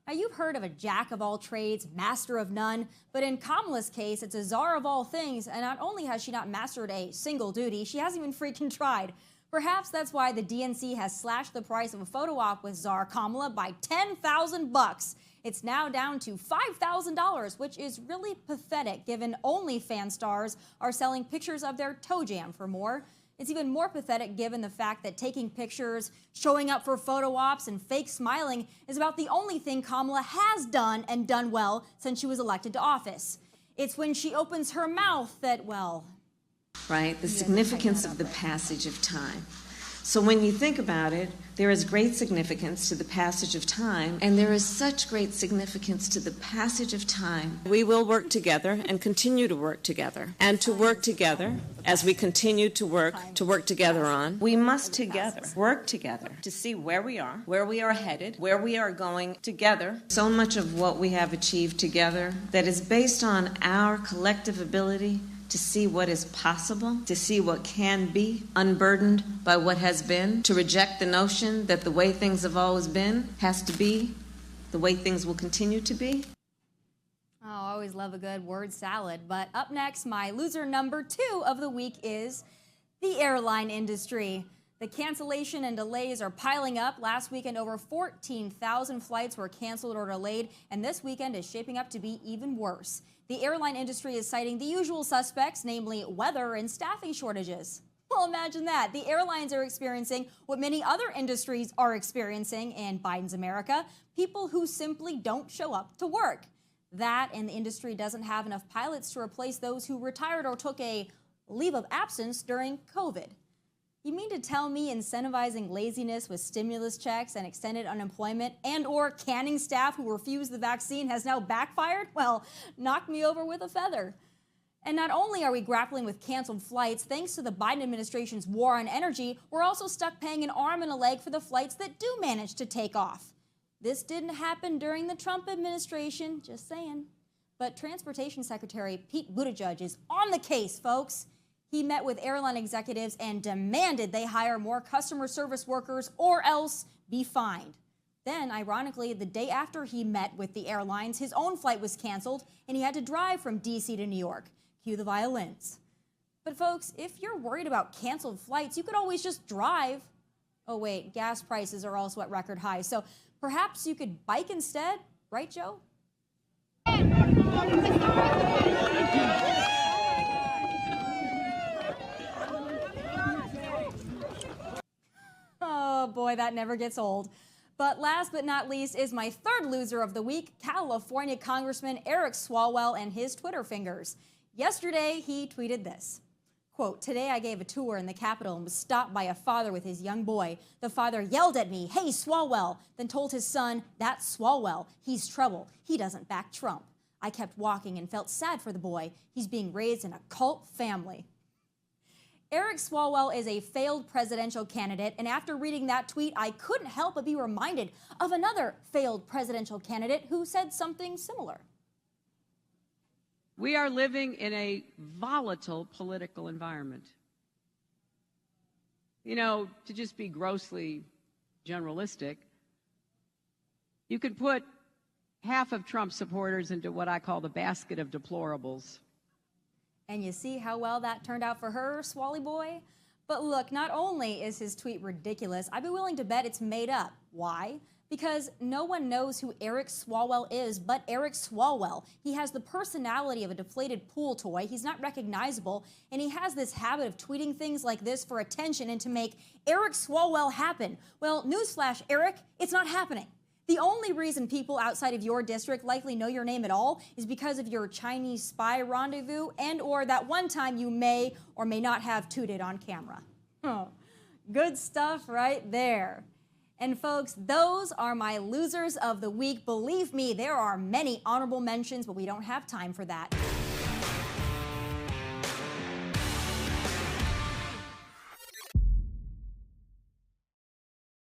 Now, you've heard of a jack of all trades, master of none, but in Kamala's case, it's a czar of all things, and not only has she not mastered a single duty, she hasn't even freaking tried. Perhaps that's why the DNC has slashed the price of a photo op with Czar Kamala by 10,000 bucks. It's now down to $5,000, which is really pathetic given OnlyFans stars are selling pictures of their toe jam for more. It's even more pathetic given the fact that taking pictures, showing up for photo ops, and fake smiling is about the only thing Kamala has done and done well since she was elected to office. It's when she opens her mouth that, well... Right? The significance of the passage of time. So when you think about it, there is great significance to the passage of time, and there is such great significance to the passage of time. We will work together and continue to work together, and to work together as we continue to work together on. We must together work together to see where we are headed, where we are going together. So much of what we have achieved together that is based on our collective ability to see what is possible, to see what can be, unburdened by what has been, to reject the notion that the way things have always been has to be the way things will continue to be. Oh, I always love a good word salad. But up next, my loser number 2 of the week is the airline industry. The cancellation and delays are piling up. Last weekend, over 14,000 flights were canceled or delayed, and this weekend is shaping up to be even worse. The airline industry is citing the usual suspects, namely weather and staffing shortages. Well, imagine that. The airlines are experiencing what many other industries are experiencing in Biden's America, people who simply don't show up to work. That, and the industry doesn't have enough pilots to replace those who retired or took a leave of absence during COVID. You mean to tell me incentivizing laziness with stimulus checks and extended unemployment and or canning staff who refused the vaccine has now backfired? Well, knock me over with a feather. And not only are we grappling with canceled flights, thanks to the Biden administration's war on energy, we're also stuck paying an arm and a leg for the flights that do manage to take off. This didn't happen during the Trump administration, just saying. But Transportation Secretary Pete Buttigieg is on the case, folks. He met with airline executives and demanded they hire more customer service workers or else be fined. Then, ironically, the day after he met with the airlines, his own flight was canceled and he had to drive from D.C. to New York. Cue the violins. But folks, if you're worried about canceled flights, you could always just drive. Oh wait, gas prices are also at record highs, so perhaps you could bike instead, right, Joe? Oh boy, that never gets old. But last but not least is my third loser of the week, California Congressman Eric Swalwell and his Twitter fingers. Yesterday, he tweeted this, quote, "Today I gave a tour in the Capitol and was stopped by a father with his young boy. The father yelled at me, 'Hey, Swalwell,' then told his son, 'That's Swalwell. He's trouble. He doesn't back Trump.' I kept walking and felt sad for the boy. He's being raised in a cult family." Eric Swalwell is a failed presidential candidate, and after reading that tweet, I couldn't help but be reminded of another failed presidential candidate who said something similar. We are living in a volatile political environment. You know, to just be grossly generalistic, you could put half of Trump's supporters into what I call the basket of deplorables. And you see how well that turned out for her, Swally boy? But look, not only is his tweet ridiculous, I'd be willing to bet it's made up. Why? Because no one knows who Eric Swalwell is but Eric Swalwell. He has the personality of a deflated pool toy, he's not recognizable, and he has this habit of tweeting things like this for attention and to make Eric Swalwell happen. Well, newsflash, Eric, it's not happening. The only reason people outside of your district likely know your name at all is because of your Chinese spy rendezvous and or that one time you may or may not have tooted on camera. Oh, good stuff right there. And folks, those are my losers of the week. Believe me, there are many honorable mentions, but we don't have time for that.